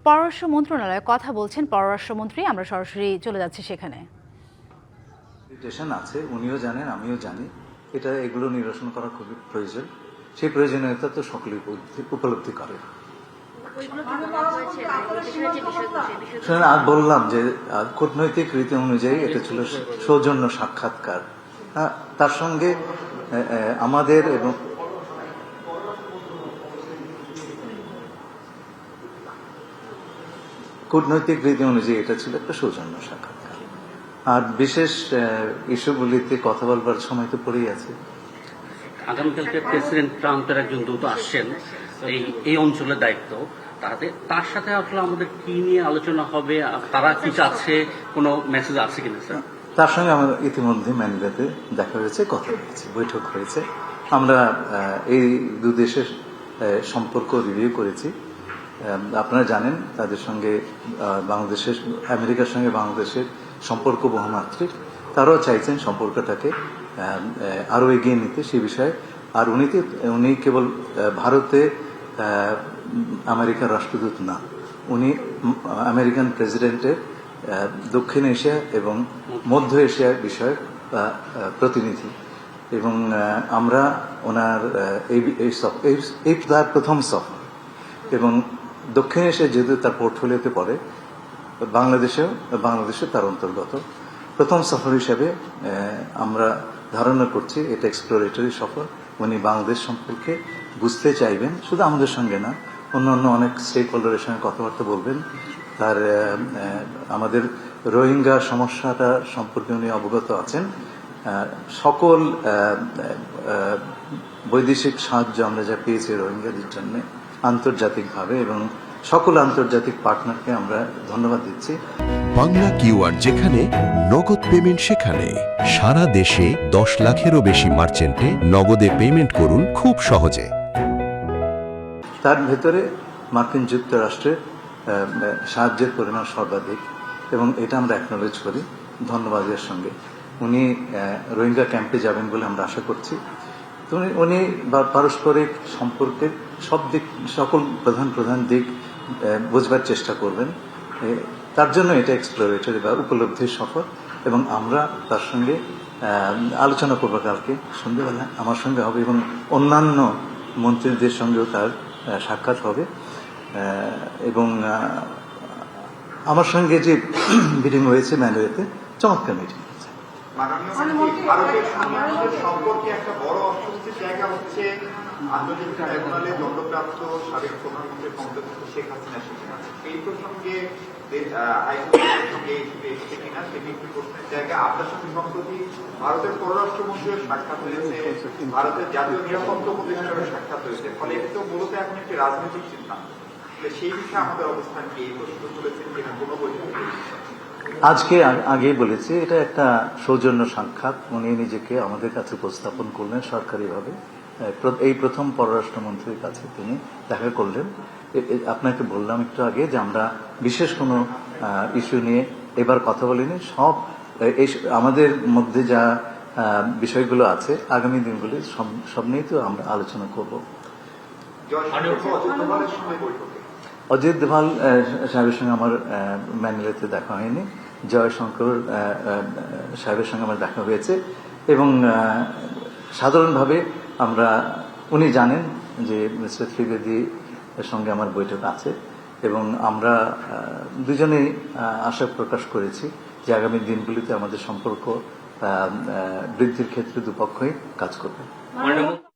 পররাষ্ট্র মন্ত্রণালয়ে কথা বলছেন পররাষ্ট্রমন্ত্রী। আমরা সরাসরি চলে যাচ্ছি সেখানে। ইনভিটেশন আছে, উনিও জানেন, আমিও জানি। এগুলো নিরসন করা খুবই প্রয়োজন। সেই প্রয়োজনীয়তা তো সকলেই উপলব্ধি করে। বললাম যে কূটনৈতিক রীতি অনুযায়ী এটা ছিল সৌজন্য সাক্ষাৎকার। তার সঙ্গে আমাদের এবং কূটনৈতিক রীতি অনুযায়ী এটা ছিল একটা সৌজন্য সাক্ষাৎকার। আর বিশেষ ইস্যুগুলিতে কথা বলবার সময় তো পড়েই আছে। আগামীকালকে প্রেসিডেন্ট ট্রাম্পের একজন দূত আসছেন এই অঞ্চলের দায়িত্ব, তার সাথে আসলে আমাদের কি নিয়ে আলোচনা হবে, তারা কি চাচ্ছে, কোনো মেসেজ আছে কিনা স্যার? তার সঙ্গে আমার ইতিমধ্যে ম্যানিলাতে দেখা হয়েছে, কথা হয়েছে, বৈঠক হয়েছে। আমরা এই দু দেশের সম্পর্ক রিভিউ করেছি। আপনারা জানেন তাদের সঙ্গে বাংলাদেশের, আমেরিকার সঙ্গে বাংলাদেশের সম্পর্ক বহুমাত্রিক। তারাও চাইছেন সম্পর্কটাকে আরও এগিয়ে নিতে সে বিষয়ে। আর উনি কেবল ভারতে আমেরিকার রাষ্ট্রদূত না, উনি আমেরিকান প্রেসিডেন্টের দক্ষিণ এশিয়া এবং মধ্য এশিয়ার বিষয়ক প্রতিনিধি। এবং আমরা ওনার এই তার প্রথম সফর, এবং দক্ষিণ এশিয়া যেহেতু তার পোর্টফোলিওতে পড়ে, বাংলাদেশে তার অন্তর্গত প্রথম সফর হিসেবে আমরা ধারণা করছি এটা এক্সপ্লোরেটরি সফর। উনি বাংলাদেশ সম্পর্কে বুঝতে চাইবেন, শুধু আমাদের সঙ্গে না, অন্যান্য অনেক স্টেক হোল্ডারের সঙ্গে কথাবার্তা বলবেন। তার আমাদের রোহিঙ্গা সমস্যাটা সম্পর্কে উনি অবগত আছেন। সকল বৈদেশিক সাহায্য আমরা যা পেয়েছি রোহিঙ্গাদের জন্য আন্তর্জাতিকভাবে, এবং সকল আন্তর্জাতিক পার্টনারকে আমরা ধন্যবাদ দিচ্ছি। বাংলা কিউআর যেখানে নগদ পেমেন্ট সেখানে। সারা দেশে 10 লাখেরও বেশি মার্চেন্টে নগদে পেমেন্ট করুন খুব সহজে। তার ভেতরে মার্কিন যুক্তরাষ্ট্রের সাহায্যের পরিমাণ সর্বাধিক, এবং এটা আমরা অ্যাকনোলেজ করি ধন্যবাদের সঙ্গে। উনি রোহিঙ্গা ক্যাম্পে যাবেন বলে আমরা আশা করছি। তো উনি পারস্পরিক সম্পর্কের সকল প্রধান দিক বুঝবার চেষ্টা করবেন। তার জন্য এটা এক্সপ্লোরেটরি বা উপলব্ধির সফর, এবং আমরা তার সঙ্গে আলোচনা করবো। কালকে সন্ধ্যেবেলা আমার সঙ্গে হবে, এবং অন্যান্য মন্ত্রীদের সঙ্গেও তার সাক্ষাৎ হবে। এবং আমার সঙ্গে যে মিটিং হয়েছে ম্যানুয়েতে, চমৎকার মিটিং। ভারতের সম্পর্কে একটা বড় অস্বস্তির জায়গা হচ্ছে আন্তর্জাতিক ট্রাইব্যুনালে দণ্ডপ্রাপ্ত সাবেক প্রধানমন্ত্রী বঙ্গবন্ধু শেখ হাসিনা সেখানে এই প্রসঙ্গে হাইকোর্টের সঙ্গে এসেছে কিনা সেটি একটি প্রশ্নের জায়গা। আপনার সঙ্গে সম্প্রতি ভারতের পররাষ্ট্রমন্ত্রীর সাক্ষাৎ হয়েছে, ভারতের জাতীয় নিরাপত্তা উপদেষ্টারের সাক্ষাৎ হয়েছে। ফলে এটি তো মূলত এখন একটি রাজনৈতিক সিদ্ধান্ত। সেই বিষয়ে আমাদের অবস্থান কি, এই প্রশ্ন তুলেছেন কিনা কোনো বৈঠকে? আজকে আগেই বলেছি, এটা একটা সৌজন্য সাক্ষাৎ। উনি নিজেকে আমাদের কাছে উপস্থাপন করলেন সরকারিভাবে। এই প্রথম পররাষ্ট্রমন্ত্রীর কাছে তিনি দেখা করলেন। আপনাকে বললাম একটু আগে যে আমরা বিশেষ কোনো ইস্যু নিয়ে এবার কথা বলিনি। এই আমাদের মধ্যে যা বিষয়গুলো আছে আগামী দিনগুলি সব নিয়েই তো আমরা আলোচনা করব। অজিত দোভাল সাহেবের সঙ্গে আমার ম্যানিলাতে দেখা হয়নি। জয়শঙ্কর সাহেবের সঙ্গে আমার দেখা হয়েছে, এবং সাধারণভাবে উনি জানেন যে মিস্টার ত্রিবেদীর সঙ্গে আমার বৈঠক আছে, এবং আমরা দুজনেই আশা প্রকাশ করেছি যে আগামী দিনগুলিতে আমাদের সম্পর্ক বৃদ্ধির ক্ষেত্রে দুপক্ষই কাজ করবে।